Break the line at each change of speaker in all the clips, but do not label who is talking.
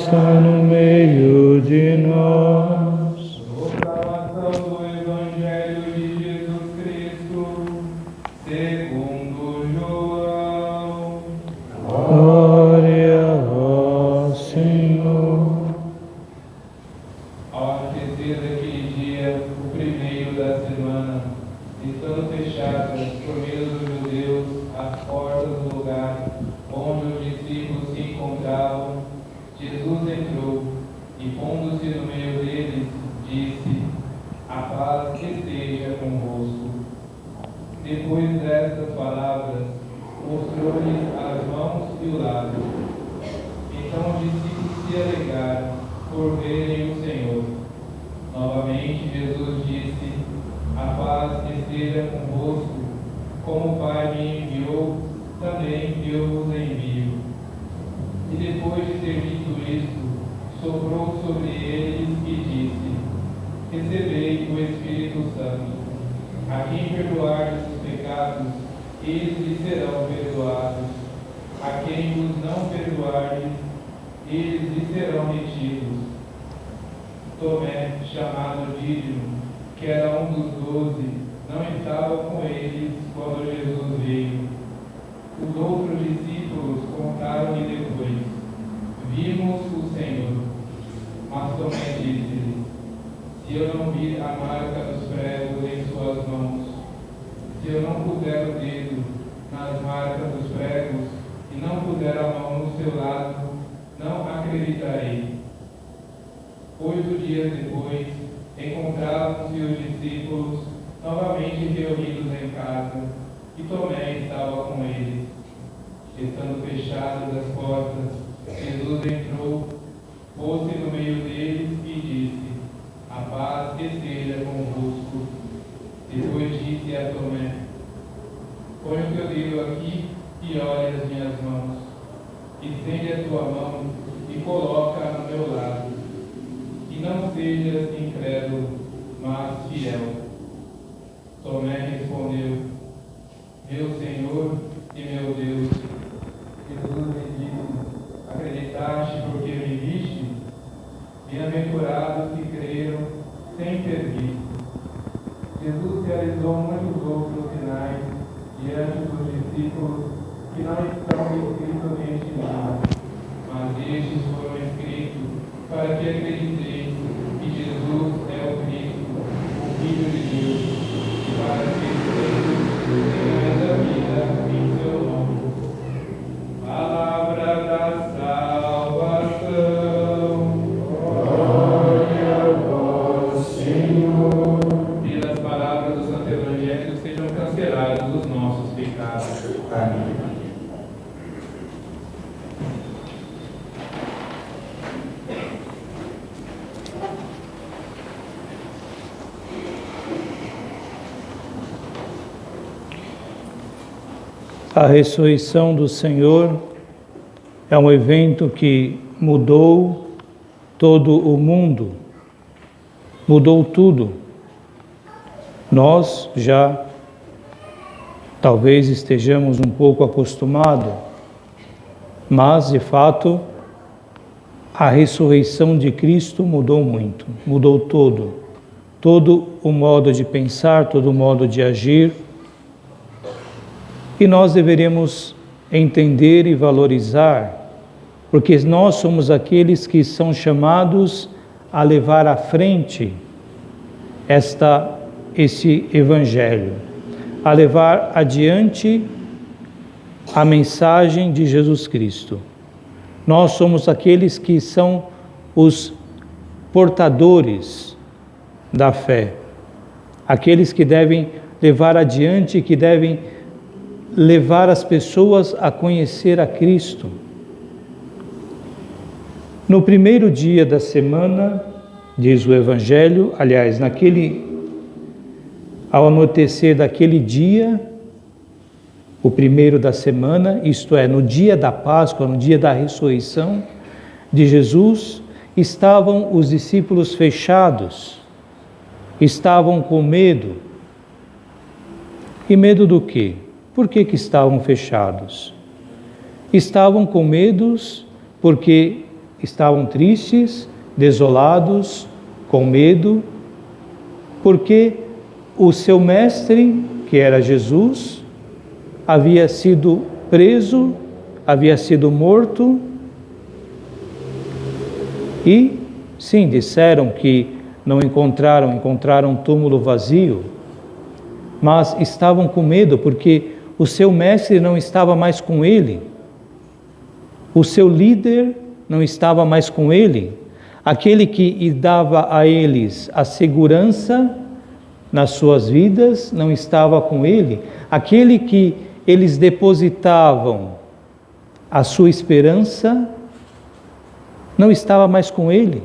está no meio de nós.
Proclamação do Evangelho de Jesus Cristo, segundo João.
Glória a vós, Senhor.
Ao anoitecer daquele dia, o primeiro da semana, estando fechadas por meio dos judeus as portas do lugar onde os discípulos se encontravam, Jesus entrou e, pondo-se no meio deles, disse: "A paz esteja convosco." Depois destas palavras, mostrou-lhes as mãos e o lado. Então os discípulos se alegraram por verem o Senhor. Novamente Jesus disse: "A paz esteja convosco. Como o Pai me enviou, também eu vos envio." E depois de ter dito isto, soprou sobre eles e disse: "Recebei o Espírito Santo. A quem perdoardes os pecados, eles lhes serão perdoados. A quem vos não perdoardes, eles lhes serão retidos." Tomé, chamado Dídimo, que era um dos 12, não estava com eles quando Jesus veio. Os outros discípulos contaram-lhe depois: "Vimos o Senhor." Mas Tomé disse-lhe: "Se eu não vir a marca dos pregos em suas mãos, se eu não puser o dedo nas marcas dos pregos e não puser a mão no seu lado, não acreditarei." 8 dias depois, encontravam-se os discípulos novamente reunidos em casa, e Tomé estava com eles. Estando fechadas as portas, Jesus entrou, pôs-se no meio deles e disse: "A paz esteja convosco." Depois disse a Tomé: "Põe o teu dedo aqui e olhe as minhas mãos. Estende a tua mão e coloca no meu lado. E não sejas incrédulo, mas fiel." Tomé respondeu: "Meu Senhor e meu Deus." Jesus lhe disse: "Acreditaste porque me viste? Bem-aventurados que creram sem ter visto." Jesus realizou muitos outros sinais diante dos discípulos que não estão escritos neste livro, mas estes foram escritos para que acrediteis que Jesus é o Cristo, o Filho de Deus, e para que tenhais a vida em seu nome. Palavra da salvação.
Glória a vós, Senhor.
Pelas palavras do Santo Evangelho sejam cancelados os nossos pecados. Amém.
A ressurreição do Senhor é um evento que mudou todo o mundo, mudou tudo. Nós já talvez estejamos um pouco acostumados, mas de fato a ressurreição de Cristo mudou muito, mudou todo o modo de pensar, todo o modo de agir. E nós deveríamos entender e valorizar, porque nós somos aqueles que são chamados a levar à frente esse Evangelho, a levar adiante a mensagem de Jesus Cristo. Nós somos aqueles que são os portadores da fé, aqueles que devem levar adiante, que devem levar as pessoas a conhecer a Cristo. No primeiro dia da semana, diz o Evangelho, aliás, ao anoitecer daquele dia, o primeiro da semana, isto é, no dia da Páscoa, no dia da ressurreição de Jesus, estavam os discípulos fechados, estavam com medo. E medo do quê? Por que estavam fechados? Estavam com medo porque estavam tristes, desolados, com medo, porque o seu mestre, que era Jesus, havia sido preso, havia sido morto. E, sim, disseram que não encontraram um túmulo vazio, mas estavam com medo porque o seu mestre não estava mais com ele, o seu líder não estava mais com ele, aquele que dava a eles a segurança nas suas vidas não estava com ele, aquele que eles depositavam a sua esperança não estava mais com ele.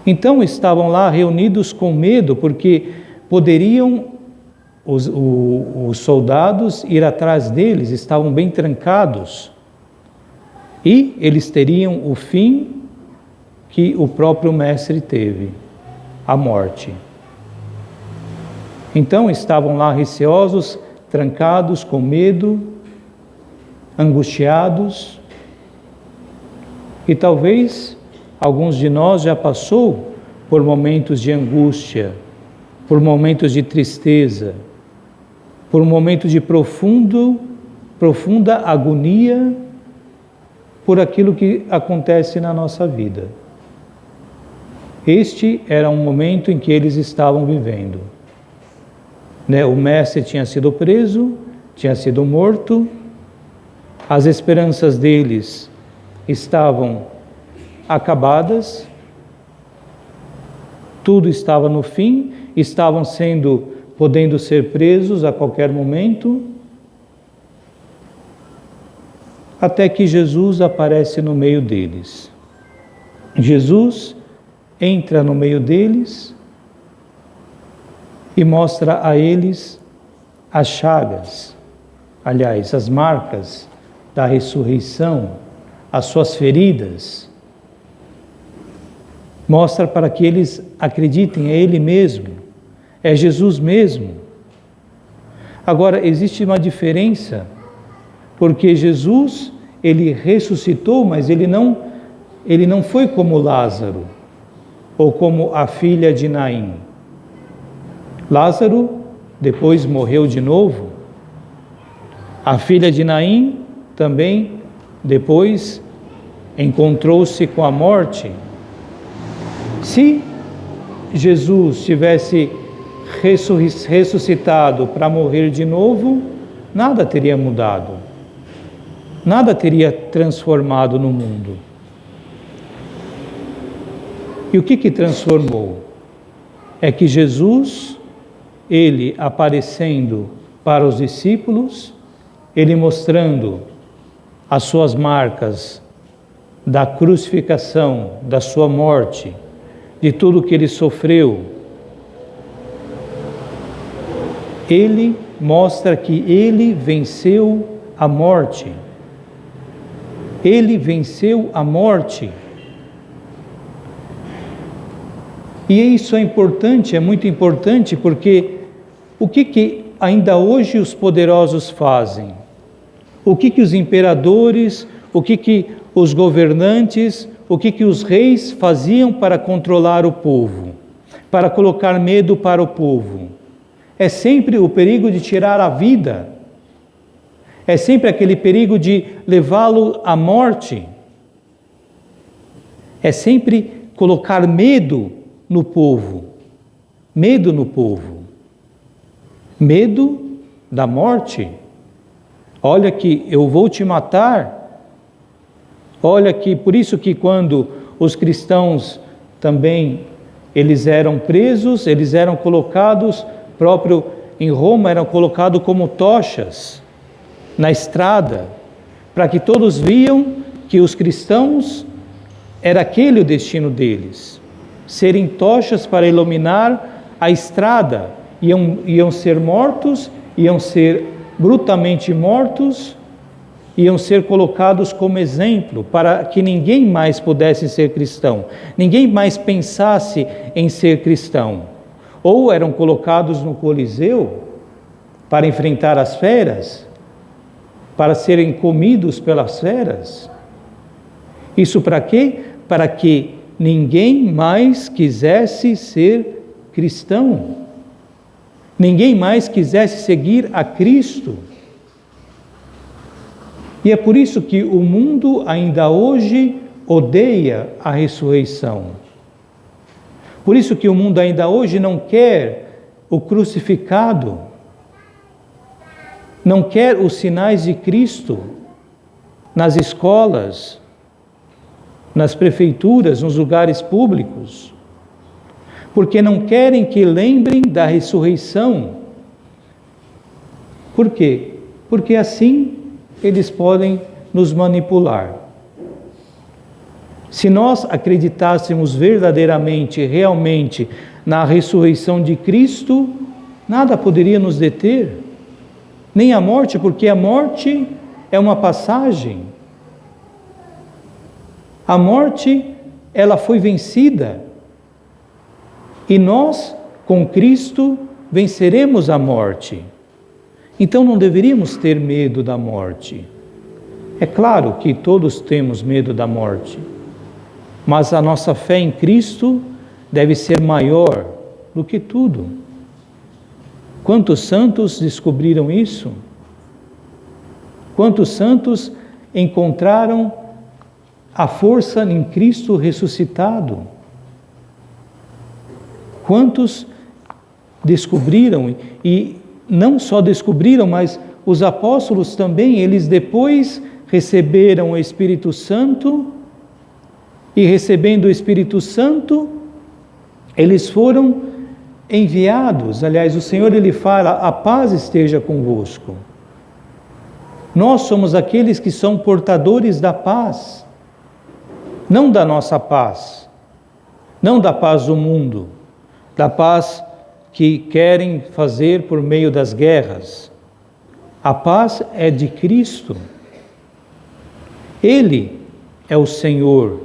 Então estavam lá reunidos com medo, porque poderiam os soldados ir atrás deles, estavam bem trancados. E eles teriam o fim que o próprio mestre teve, a morte. Então estavam lá receosos, trancados, com medo, angustiados. E talvez alguns de nós já passou por momentos de angústia, por momentos de tristeza, por um momento de profunda agonia por aquilo que acontece na nossa vida. Este era um momento em que eles estavam vivendo. O mestre tinha sido preso, tinha sido morto, as esperanças deles estavam acabadas, tudo estava no fim, estavam podendo ser presos a qualquer momento, até que Jesus aparece no meio deles. Jesus entra no meio deles e mostra a eles as chagas, aliás, as marcas da ressurreição, as suas feridas. Mostra para que eles acreditem, é Ele mesmo, é Jesus mesmo. Agora, existe uma diferença, porque Jesus, Ele ressuscitou, mas Ele não foi como Lázaro, ou como a filha de Naim. Lázaro depois morreu de novo. A filha de Naim também depois encontrou-se com a morte. Se Jesus tivesse ressuscitado para morrer de novo, nada teria mudado, nada teria transformado no mundo. E o que transformou? É que Jesus, Ele aparecendo para os discípulos, Ele mostrando as suas marcas da crucificação, da sua morte, de tudo que Ele sofreu. Ele mostra que Ele venceu a morte. Ele venceu a morte. E isso é importante, é muito importante, porque o que ainda hoje os poderosos fazem? O que os imperadores, o que os governantes, o que os reis faziam para controlar o povo, para colocar medo para o povo? É sempre o perigo de tirar a vida, é sempre aquele perigo de levá-lo à morte, é sempre colocar medo no povo, medo no povo, medo da morte. Olha que eu vou te matar. Olha que, por isso que quando os cristãos também, eles eram presos, eles eram colocados, próprio em Roma, eram colocados como tochas na estrada, para que todos viam que os cristãos, era aquele o destino deles, serem tochas para iluminar a estrada, iam ser mortos, iam ser brutalmente mortos, iam ser colocados como exemplo para que ninguém mais pudesse ser cristão, ninguém mais pensasse em ser cristão. Ou eram colocados no Coliseu para enfrentar as feras, para serem comidos pelas feras. Isso para quê? Para que ninguém mais quisesse ser cristão. Ninguém mais quisesse seguir a Cristo. E é por isso que o mundo ainda hoje odeia a ressurreição. Por isso que o mundo ainda hoje não quer o crucificado, não quer os sinais de Cristo nas escolas, nas prefeituras, nos lugares públicos, porque não querem que lembrem da ressurreição. Por quê? Porque assim eles podem nos manipular. Se nós acreditássemos verdadeiramente, realmente, na ressurreição de Cristo, nada poderia nos deter, nem a morte, porque a morte é uma passagem. A morte, ela foi vencida. E nós, com Cristo, venceremos a morte. Então não deveríamos ter medo da morte. É claro que todos temos medo da morte, mas a nossa fé em Cristo deve ser maior do que tudo. Quantos santos descobriram isso? Quantos santos encontraram a força em Cristo ressuscitado? Quantos descobriram, e não só descobriram, mas os apóstolos também, eles depois receberam o Espírito Santo, e recebendo o Espírito Santo, eles foram enviados. Aliás, o Senhor, ele fala: a paz esteja convosco. Nós somos aqueles que são portadores da paz, não da nossa paz, não da paz do mundo, da paz que querem fazer por meio das guerras. A paz é de Cristo. Ele é o Senhor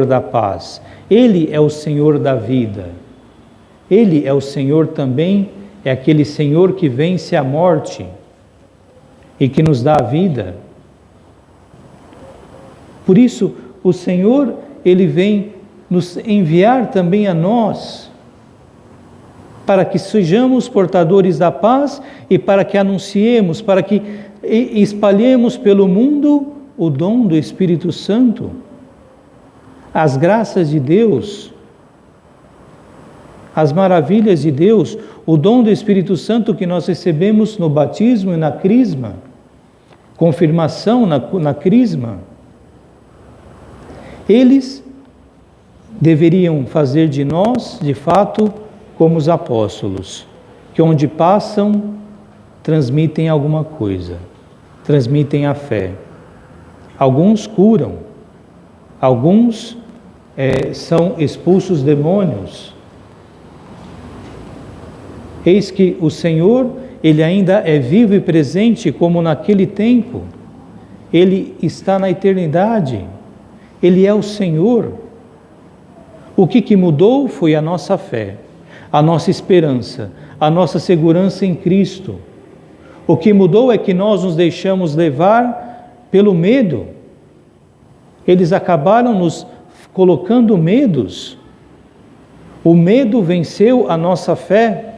da paz. Ele é o Senhor da vida. Ele é o Senhor também, é aquele Senhor que vence a morte e que nos dá a vida. Por isso, o Senhor, ele vem nos enviar também a nós, para que sejamos portadores da paz e para que anunciemos, para que espalhemos pelo mundo o dom do Espírito Santo, as graças de Deus, as maravilhas de Deus, o dom do Espírito Santo que nós recebemos no batismo e na crisma, confirmação na crisma. Eles deveriam fazer de nós, de fato, como os apóstolos, que onde passam, transmitem alguma coisa, transmitem a fé. Alguns curam, alguns são expulsos demônios. Eis que o Senhor, ele ainda é vivo e presente como naquele tempo. Ele está na eternidade. Ele é o Senhor. O que mudou foi a nossa fé, a nossa esperança, a nossa segurança em Cristo. O que mudou é que nós nos deixamos levar pelo medo. Eles acabaram nos colocando medos. O medo venceu a nossa fé.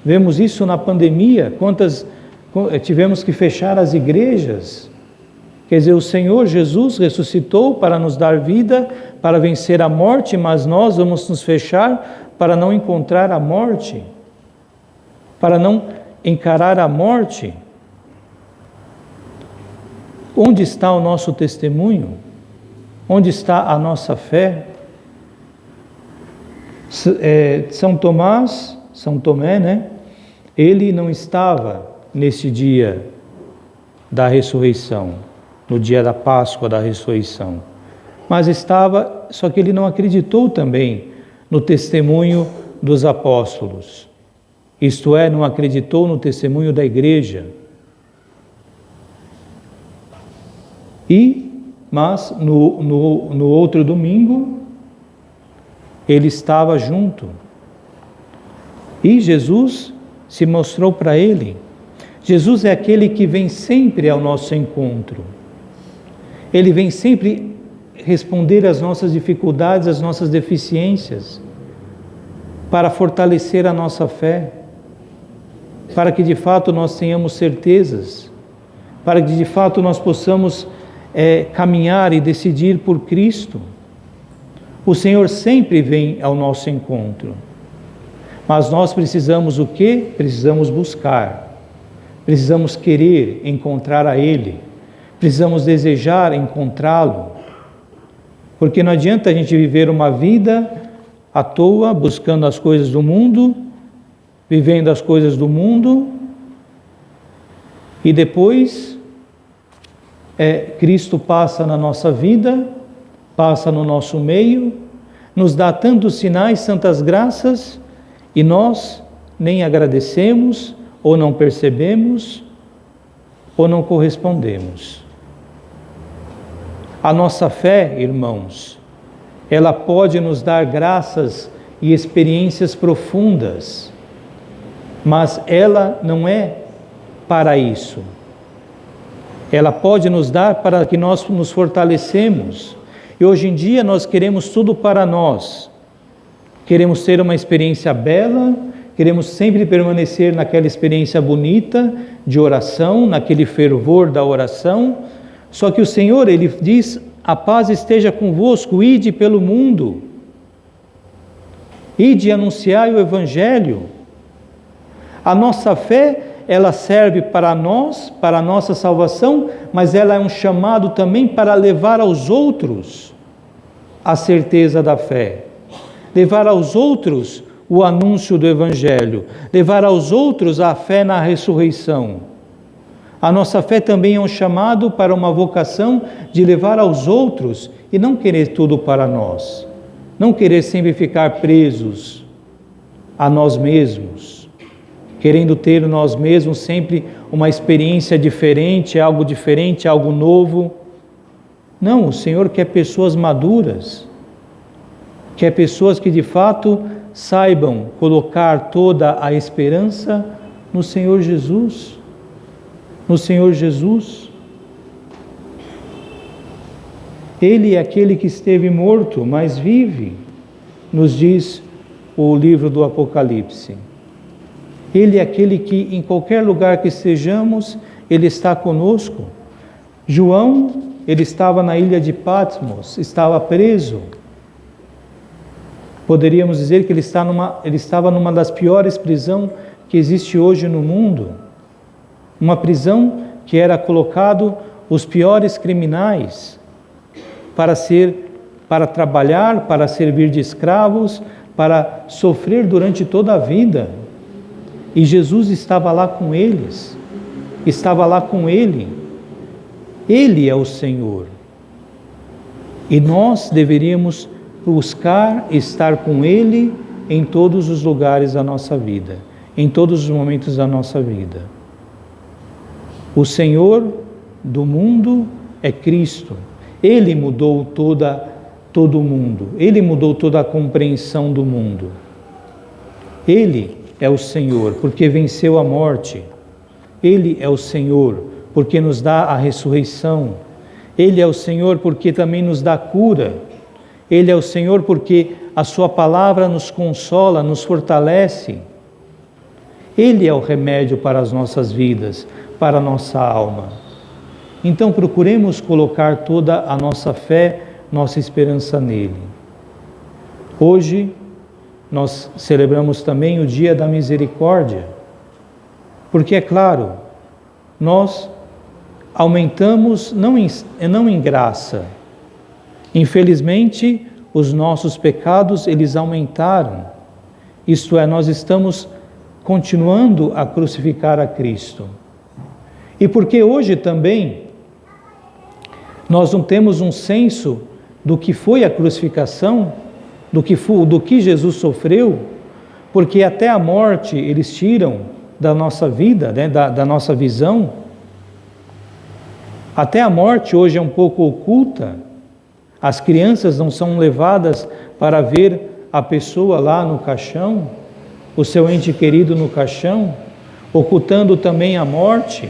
Vemos isso na pandemia, quantas tivemos que fechar as igrejas. Quer dizer, o Senhor Jesus ressuscitou para nos dar vida, para vencer a morte, mas nós vamos nos fechar para não encontrar a morte, para não encarar a morte. Onde está o nosso testemunho? Onde está a nossa fé? São Tomé, né? Ele não estava nesse dia da ressurreição, no dia da Páscoa da ressurreição, mas estava, só que ele não acreditou também no testemunho dos apóstolos, isto é, não acreditou no testemunho da igreja. Mas no outro domingo, ele estava junto. E Jesus se mostrou para ele. Jesus é aquele que vem sempre ao nosso encontro. Ele vem sempre responder às nossas dificuldades, às nossas deficiências, para fortalecer a nossa fé, para que de fato nós tenhamos certezas, para que de fato nós possamos caminhar e decidir por Cristo. O Senhor sempre vem ao nosso encontro, mas nós precisamos o quê? Precisamos buscar, precisamos querer encontrar a Ele, precisamos desejar encontrá-lo, porque não adianta a gente viver uma vida à toa, buscando as coisas do mundo, vivendo as coisas do mundo, e depois Cristo passa na nossa vida, passa no nosso meio, nos dá tantos sinais, tantas graças, e nós nem agradecemos, ou não percebemos, ou não correspondemos. A nossa fé, irmãos, ela pode nos dar graças e experiências profundas, mas ela não é para isso. Ela pode nos dar para que nós nos fortalecemos. E hoje em dia nós queremos tudo para nós. Queremos ter uma experiência bela, queremos sempre permanecer naquela experiência bonita de oração, naquele fervor da oração. Só que o Senhor, Ele diz: a paz esteja convosco, ide pelo mundo. Ide anunciai o Evangelho. A nossa fé, ela serve para nós, para a nossa salvação, mas ela é um chamado também para levar aos outros a certeza da fé. Levar aos outros o anúncio do Evangelho. Levar aos outros a fé na ressurreição. A nossa fé também é um chamado para uma vocação de levar aos outros e não querer tudo para nós. Não querer sempre ficar presos a nós mesmos, querendo ter nós mesmos sempre uma experiência diferente, algo novo. Não, o Senhor quer pessoas maduras, quer pessoas que de fato saibam colocar toda a esperança no Senhor Jesus. No Senhor Jesus. Ele é aquele que esteve morto, mas vive, nos diz o livro do Apocalipse. Ele é aquele que, em qualquer lugar que estejamos, Ele está conosco. João, ele estava na ilha de Patmos, estava preso. Poderíamos dizer que ele estava numa das piores prisões que existe hoje no mundo. Uma prisão que era colocado os piores criminais para trabalhar, para servir de escravos, para sofrer durante toda a vida. E Jesus estava lá com eles, estava lá com ele. Ele é o Senhor. E nós deveríamos buscar estar com Ele em todos os lugares da nossa vida, em todos os momentos da nossa vida. O Senhor do mundo é Cristo. Ele mudou todo o mundo. Ele mudou toda a compreensão do mundo. Ele é o Senhor, porque venceu a morte. Ele é o Senhor, porque nos dá a ressurreição. Ele é o Senhor, porque também nos dá cura. Ele é o Senhor, porque a sua palavra nos consola, nos fortalece. Ele é o remédio para as nossas vidas, para a nossa alma. Então procuremos colocar toda a nossa fé, nossa esperança nele. Hoje nós celebramos também o Dia da Misericórdia, porque é claro, nós aumentamos não em graça. Infelizmente, os nossos pecados, eles aumentaram. Isto é, nós estamos continuando a crucificar a Cristo. E porque hoje também nós não temos um senso do que foi a crucificação, do que Jesus sofreu, porque até a morte eles tiram da nossa vida, né, da nossa visão. Até a morte hoje é um pouco oculta. As crianças não são levadas para ver a pessoa lá no caixão, o seu ente querido no caixão, ocultando também a morte.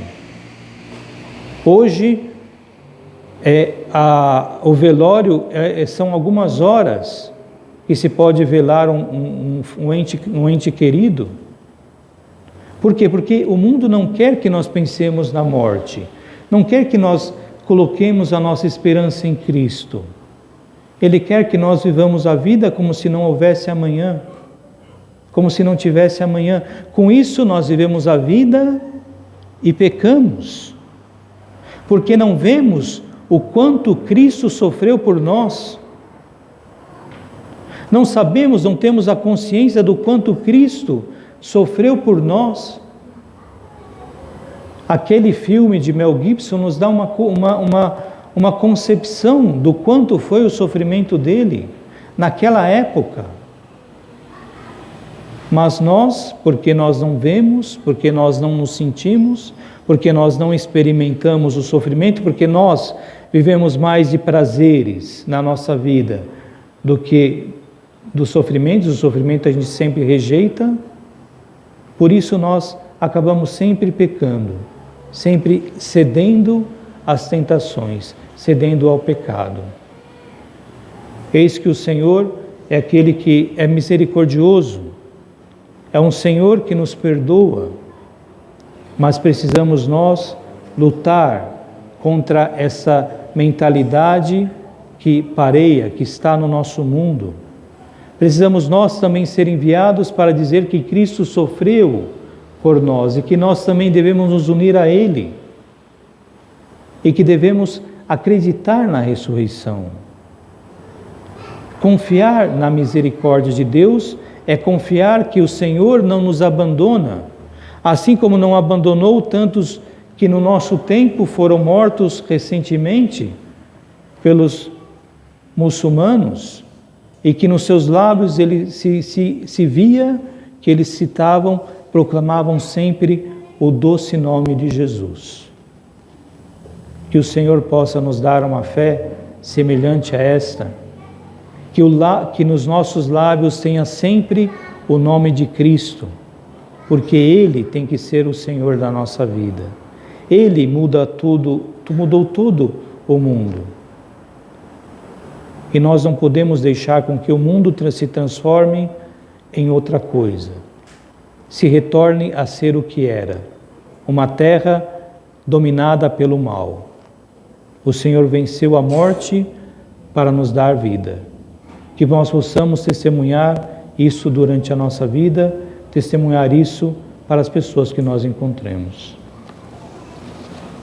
Hoje, O velório são algumas horas que se pode velar um ente querido. Por quê? Porque o mundo não quer que nós pensemos na morte, não quer que nós coloquemos a nossa esperança em Cristo. Ele quer que nós vivamos a vida como se não houvesse amanhã, como se não tivesse amanhã. Com isso nós vivemos a vida e pecamos, porque não vemos o quanto Cristo sofreu por nós. Não sabemos, não temos a consciência do quanto Cristo sofreu por nós. Aquele filme de Mel Gibson nos dá uma concepção do quanto foi o sofrimento dele naquela época. Mas nós, porque nós não vemos, porque nós não nos sentimos, porque nós não experimentamos o sofrimento, porque nós vivemos mais de prazeres na nossa vida do que dos sofrimentos. O sofrimento a gente sempre rejeita, por isso nós acabamos sempre pecando, sempre cedendo às tentações, cedendo ao pecado. Eis que o Senhor é aquele que é misericordioso, é um Senhor que nos perdoa, mas precisamos nós lutar contra essa mentalidade que pareia, que está no nosso mundo. Precisamos nós também ser enviados para dizer que Cristo sofreu por nós e que nós também devemos nos unir a Ele e que devemos acreditar na ressurreição. Confiar na misericórdia de Deus é confiar que o Senhor não nos abandona, assim como não abandonou tantos que no nosso tempo foram mortos recentemente pelos muçulmanos, e que nos seus lábios ele se via que eles citavam, proclamavam sempre o doce nome de Jesus. Que o Senhor possa nos dar uma fé semelhante a esta, que nos nossos lábios tenha sempre o nome de Cristo, porque Ele tem que ser o Senhor da nossa vida. Ele muda tudo, mudou todo o mundo. E nós não podemos deixar com que o mundo se transforme em outra coisa, se retorne a ser o que era, uma terra dominada pelo mal. O Senhor venceu a morte para nos dar vida. Que nós possamos testemunhar isso durante a nossa vida, testemunhar isso para as pessoas que nós encontremos.